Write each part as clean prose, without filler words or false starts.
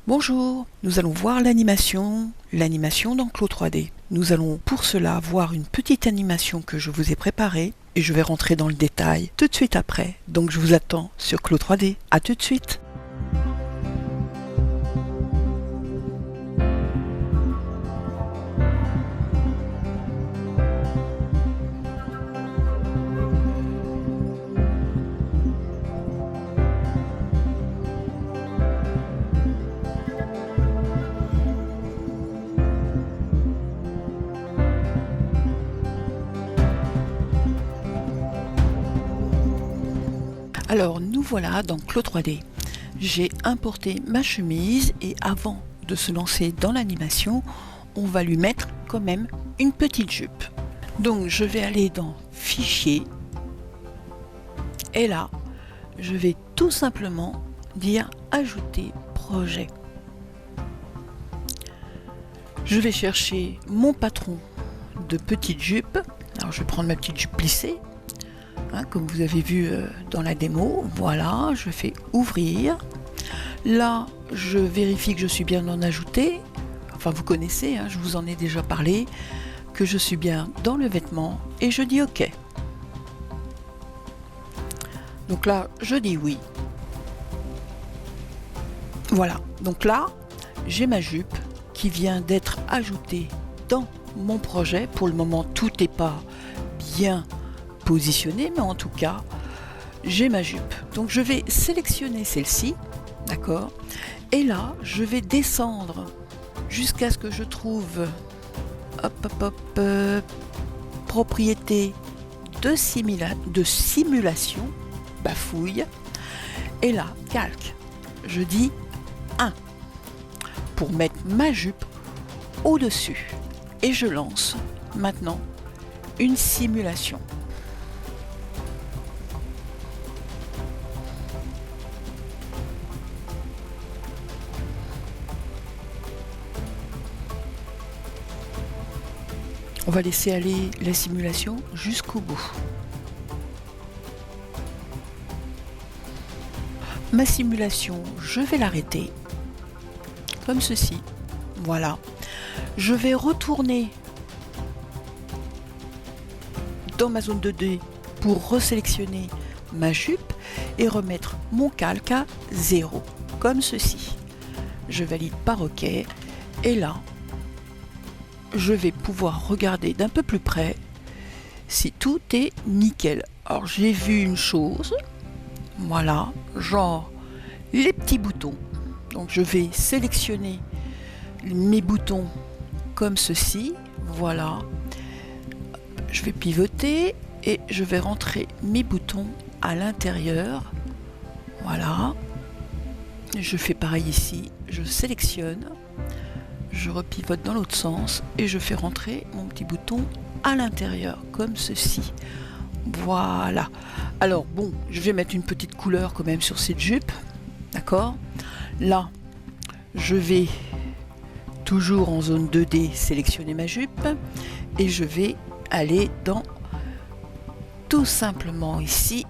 Bonjour, nous allons voir l'animation dans Claude 3D. Nous allons pour cela voir une petite animation que je vous ai préparée et je vais rentrer dans le détail tout de suite après. Donc je vous attends sur Claude 3D. À tout de suite. Alors nous voilà dans Claude 3D. J'ai importé ma chemise et avant de se lancer dans l'animation, on va lui mettre quand même une petite jupe. Donc je vais aller dans Fichier et là je vais tout simplement dire Ajouter projet. Je vais chercher mon patron de petite jupe. Alors je vais prendre ma petite jupe plissée. Comme vous avez vu dans la démo, voilà, je fais ouvrir. Là, je vérifie que je suis bien en ajouté. Enfin, vous connaissez, je vous en ai déjà parlé, que je suis bien dans le vêtement et je dis OK. Donc là, je dis oui. Voilà, donc là, j'ai ma jupe qui vient d'être ajoutée dans mon projet. Pour le moment, tout n'est pas bien positionné, mais en tout cas j'ai ma jupe. Donc je vais sélectionner celle-ci, d'accord, et là je vais descendre jusqu'à ce que je trouve propriété de simulation, bafouille, et là calque, je dis 1 pour mettre ma jupe au dessus et je lance maintenant une simulation. On va laisser aller la simulation jusqu'au bout. Ma simulation, je vais l'arrêter comme ceci. Voilà. Je vais retourner dans ma zone 2D pour resélectionner ma jupe et remettre mon calque à 0 comme ceci. Je valide par OK et là je vais pouvoir regarder d'un peu plus près si tout est nickel. Alors j'ai vu une chose, voilà, genre les petits boutons. Donc je vais sélectionner mes boutons comme ceci, voilà. Je vais pivoter et je vais rentrer mes boutons à l'intérieur, voilà. Je fais pareil ici, je sélectionne. Je repivote dans l'autre sens et je fais rentrer mon petit bouton à l'intérieur comme ceci. Voilà. Alors bon, je vais mettre une petite couleur quand même sur cette jupe, d'accord. Là, je vais toujours en zone 2D sélectionner ma jupe et je vais aller dans tout simplement ici.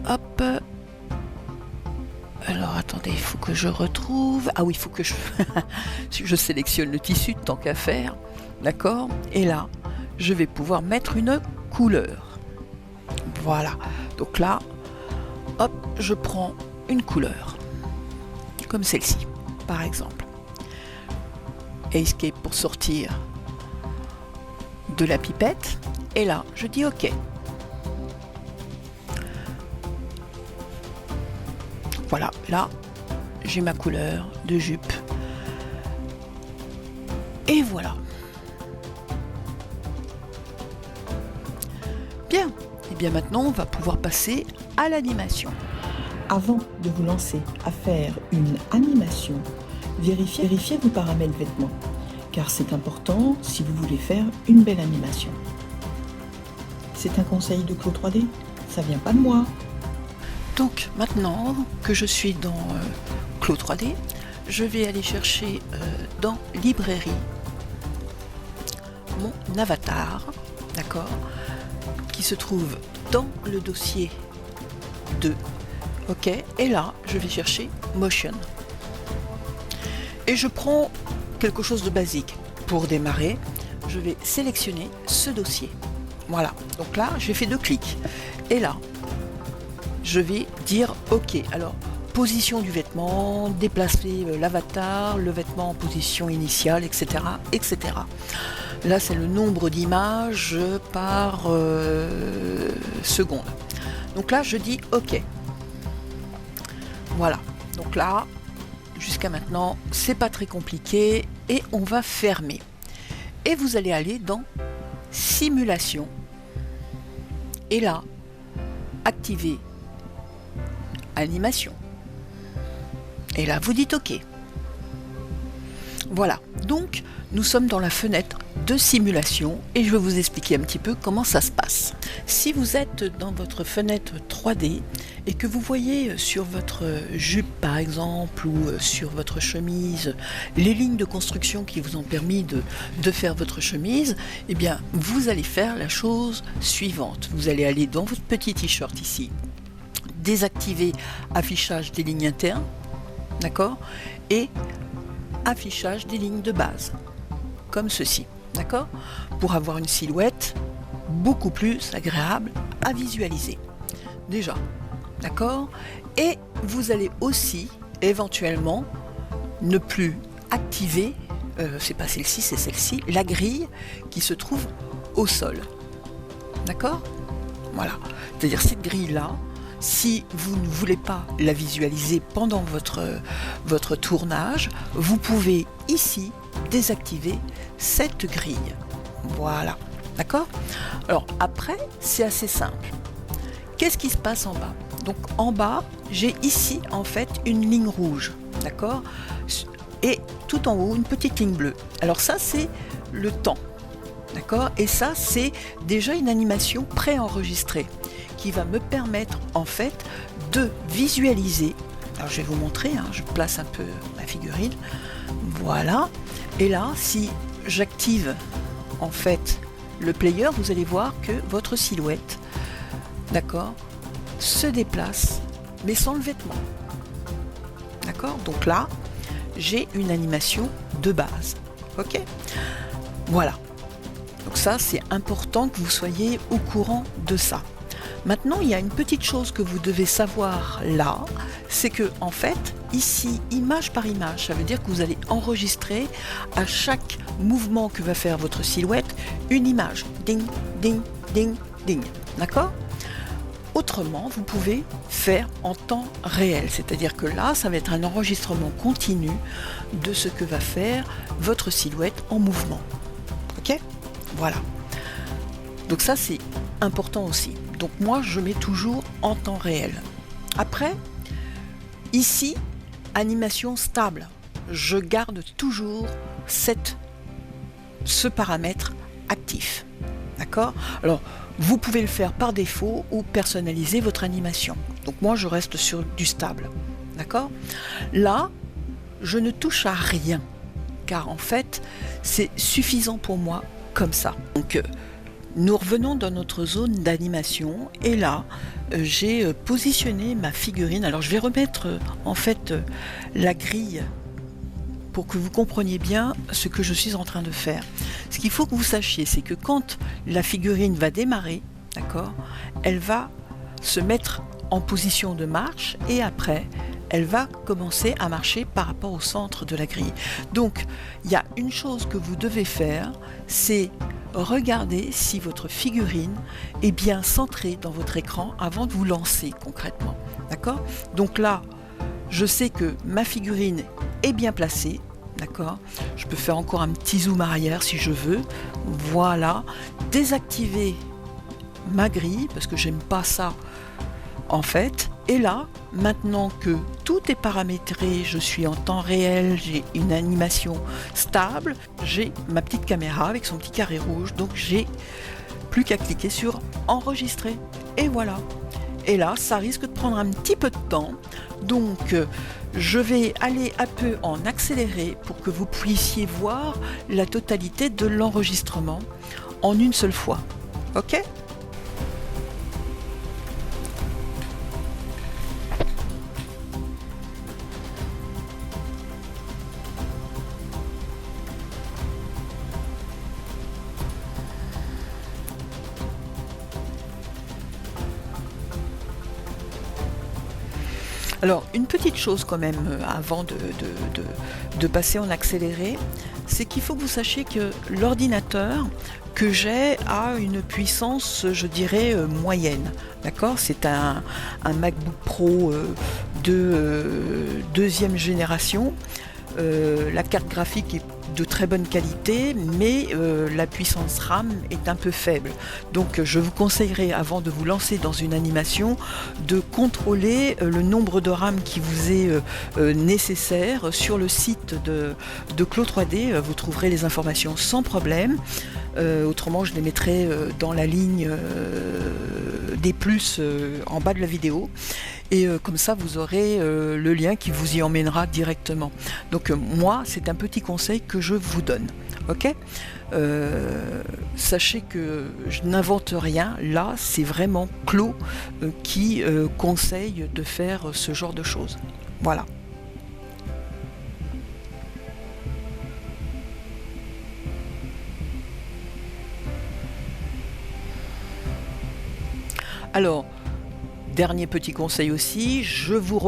Hop. Alors attendez, il faut que je retrouve. Ah oui, il faut que je sélectionne le tissu tant qu'à faire. D'accord. Et là, je vais pouvoir mettre une couleur. Voilà. Donc là, hop, je prends une couleur. Comme celle-ci, par exemple. Escape pour sortir de la pipette. Et là, je dis OK. Voilà, là, j'ai ma couleur de jupe. Et voilà. Bien. Et bien maintenant, on va pouvoir passer à l'animation. Avant de vous lancer à faire une animation, vérifiez vos paramètres vêtements, car c'est important si vous voulez faire une belle animation. C'est un conseil de Claude 3D, ça vient pas de moi. Donc maintenant que je suis dans Claude 3D, je vais aller chercher dans Librairie mon avatar, d'accord, qui se trouve dans le dossier 2. OK, et là je vais chercher Motion. Et je prends quelque chose de basique. Pour démarrer, je vais sélectionner ce dossier. Voilà, donc là, j'ai fait 2 clics. Et là, je vais dire OK. Alors, position du vêtement, déplacer l'avatar, le vêtement en position initiale, etc. etc. Là, c'est le nombre d'images par seconde. Donc là, je dis OK. Voilà, donc là, jusqu'à maintenant, c'est pas très compliqué et on va fermer. Et vous allez aller dans Simulation et là, activer Animation. Et là, vous dites OK. Voilà, donc nous sommes dans la fenêtre de simulation et je vais vous expliquer un petit peu comment ça se passe. Si vous êtes dans votre fenêtre 3D et que vous voyez sur votre jupe par exemple ou sur votre chemise les lignes de construction qui vous ont permis de faire votre chemise, eh bien vous allez faire la chose suivante. Vous allez aller dans votre petit t-shirt ici, désactiver affichage des lignes internes, d'accord, et affichage des lignes de base, comme ceci, d'accord, pour avoir une silhouette beaucoup plus agréable à visualiser. Déjà, d'accord, et vous allez aussi éventuellement ne plus activer, c'est pas celle-ci, c'est celle-ci, la grille qui se trouve au sol, d'accord, voilà, c'est-à-dire cette grille-là. Si vous ne voulez pas la visualiser pendant votre tournage, vous pouvez ici désactiver cette grille. Voilà, d'accord? Alors après, c'est assez simple. Qu'est-ce qui se passe en bas? Donc en bas, j'ai ici en fait une ligne rouge, d'accord? Et tout en haut, une petite ligne bleue. Alors ça, c'est le temps, d'accord? Et ça, c'est déjà une animation préenregistrée qui va me permettre en fait de visualiser. Alors je vais vous montrer, je place un peu ma figurine, voilà, et là si j'active en fait le player, vous allez voir que votre silhouette, d'accord, se déplace mais sans le vêtement, d'accord, donc là j'ai une animation de base, ok, voilà, donc ça c'est important que vous soyez au courant de ça. Maintenant, il y a une petite chose que vous devez savoir là, c'est que en fait, ici, image par image, ça veut dire que vous allez enregistrer à chaque mouvement que va faire votre silhouette une image. Ding, ding, ding, ding. D'accord ? Autrement, vous pouvez faire en temps réel, c'est-à-dire que là, ça va être un enregistrement continu de ce que va faire votre silhouette en mouvement. Ok ? Voilà. Donc ça, c'est important aussi. Donc moi, je mets toujours en temps réel. Après, ici, animation stable. Je garde toujours ce paramètre actif. D'accord ? Alors, vous pouvez le faire par défaut ou personnaliser votre animation. Donc moi, je reste sur du stable. D'accord ? Là, je ne touche à rien. Car en fait, c'est suffisant pour moi comme ça. Donc, nous revenons dans notre zone d'animation et là j'ai positionné ma figurine. Alors je vais remettre en fait la grille pour que vous compreniez bien ce que je suis en train de faire. Ce qu'il faut que vous sachiez, c'est que quand la figurine va démarrer, d'accord, elle va se mettre en position de marche et après elle va commencer à marcher par rapport au centre de la grille. Donc il y a une chose que vous devez faire, c'est regardez si votre figurine est bien centrée dans votre écran avant de vous lancer concrètement. D'accord ? Donc là, je sais que ma figurine est bien placée. D'accord ? Je peux faire encore un petit zoom arrière si je veux. Voilà. Désactiver ma grille parce que j'aime pas ça en fait. Et là, maintenant que tout est paramétré, je suis en temps réel, j'ai une animation stable, j'ai ma petite caméra avec son petit carré rouge, donc j'ai plus qu'à cliquer sur enregistrer. Et voilà. Et là, ça risque de prendre un petit peu de temps, donc je vais aller un peu en accéléré pour que vous puissiez voir la totalité de l'enregistrement en une seule fois. Ok ? Alors, une petite chose quand même avant de passer en accéléré, c'est qu'il faut que vous sachiez que l'ordinateur que j'ai a une puissance, je dirais, moyenne. D'accord? C'est un MacBook Pro de deuxième génération. La carte graphique est de très bonne qualité, mais la puissance RAM est un peu faible. Donc je vous conseillerais, avant de vous lancer dans une animation, de contrôler le nombre de RAM qui vous est nécessaire. Sur le site de Clos 3D, vous trouverez les informations sans problème. Autrement, je les mettrai dans la ligne des plus en bas de la vidéo. Et comme ça, vous aurez le lien qui vous y emmènera directement. Donc moi, c'est un petit conseil que je vous donne. Ok ? Sachez que je n'invente rien. Là, c'est vraiment Clos qui conseille de faire ce genre de choses. Voilà. Alors, dernier petit conseil aussi, je vous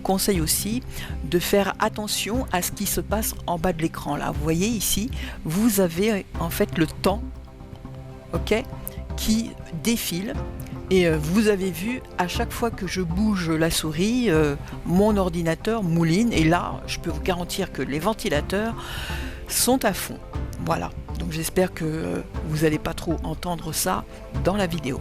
conseille aussi de faire attention à ce qui se passe en bas de l'écran. Là, vous voyez ici, vous avez en fait le temps, ok, qui défile. Et vous avez vu, à chaque fois que je bouge la souris, mon ordinateur mouline. Et là, je peux vous garantir que les ventilateurs sont à fond. Voilà, donc j'espère que vous n'allez pas trop entendre ça dans la vidéo.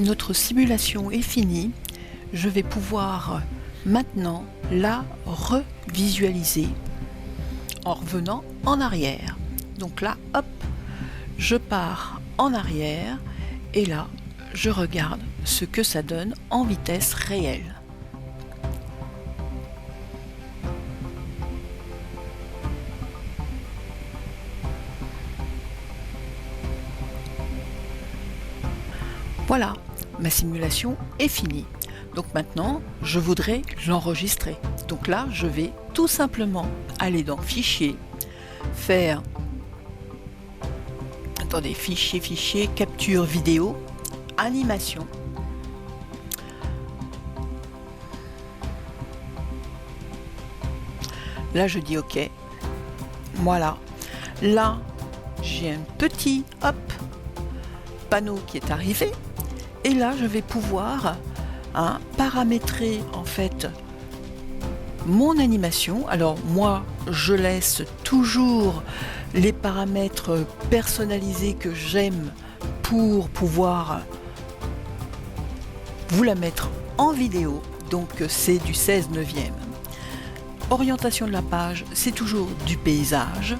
Notre simulation est finie. Je vais pouvoir maintenant la revisualiser en revenant en arrière. Donc là, hop, je pars en arrière et là, je regarde ce que ça donne en vitesse réelle. Voilà, ma simulation est finie. Donc maintenant, je voudrais l'enregistrer. Donc là, je vais tout simplement aller dans Fichier, faire, attendez, Fichier, Capture vidéo, Animation. Là, je dis OK. Voilà. Là, j'ai un petit, hop, panneau qui est arrivé. Et là, je vais pouvoir paramétrer en fait mon animation. Alors moi, je laisse toujours les paramètres personnalisés que j'aime pour pouvoir vous la mettre en vidéo. Donc c'est du 16/9. Orientation de la page, c'est toujours du paysage.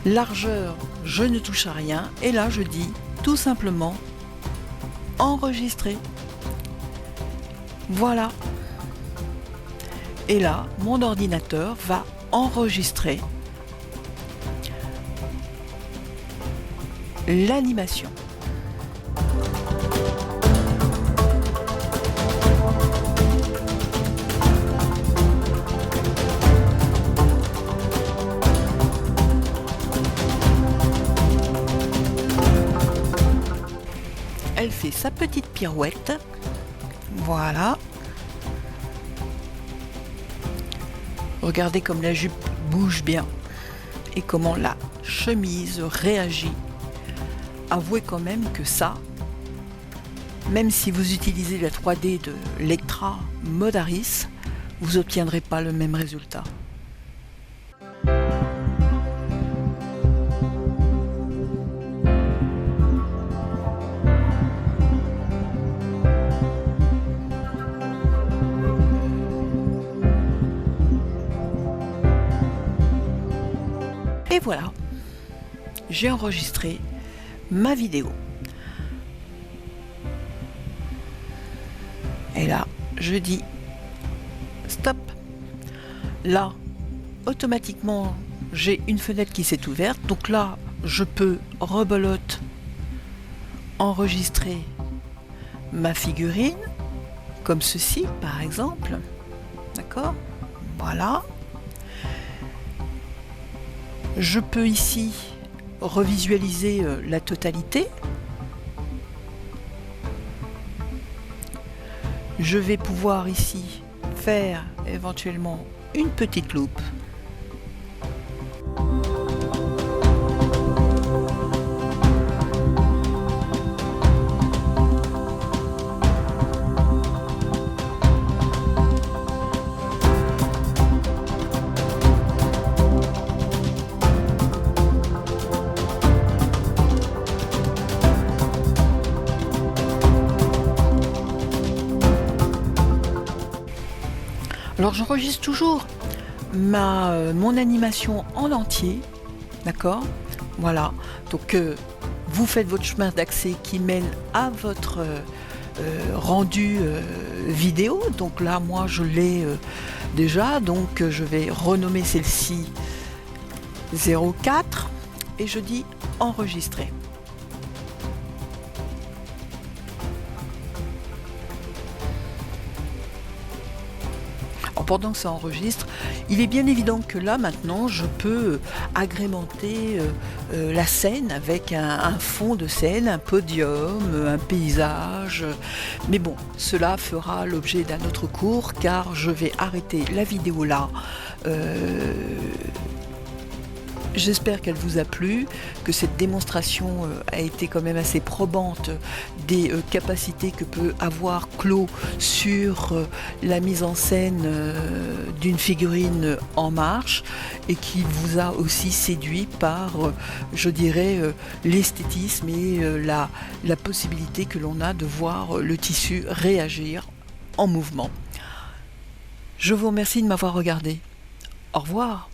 Largeur, je ne touche à rien. Et là, je dis tout simplement enregistrer. Voilà. Et là, mon ordinateur va enregistrer l'animation. Elle fait sa petite pirouette. Voilà. Regardez comme la jupe bouge bien et comment la chemise réagit. Avouez quand même que ça, même si vous utilisez la 3D de Lectra Modaris, vous n'obtiendrez pas le même résultat. Et voilà, j'ai enregistré ma vidéo. Et là, je dis stop. Là, automatiquement, j'ai une fenêtre qui s'est ouverte. Donc là, je peux rebelote enregistrer ma figurine, comme ceci, par exemple. D'accord? Voilà. Je peux ici revisualiser la totalité. Je vais pouvoir ici faire éventuellement une petite loupe. Alors j'enregistre toujours mon animation en entier, d'accord? Voilà, donc vous faites votre chemin d'accès qui mène à votre rendu vidéo. Donc là, moi, je l'ai déjà, donc je vais renommer celle-ci 04 et je dis enregistrer. Pendant que ça enregistre, il est bien évident que là maintenant je peux agrémenter la scène avec un fond de scène, un podium, un paysage, mais bon, cela fera l'objet d'un autre cours car je vais arrêter la vidéo là. J'espère qu'elle vous a plu, que cette démonstration a été quand même assez probante des capacités que peut avoir Clos sur la mise en scène d'une figurine en marche et qui vous a aussi séduit par, je dirais, l'esthétisme et la possibilité que l'on a de voir le tissu réagir en mouvement. Je vous remercie de m'avoir regardé. Au revoir.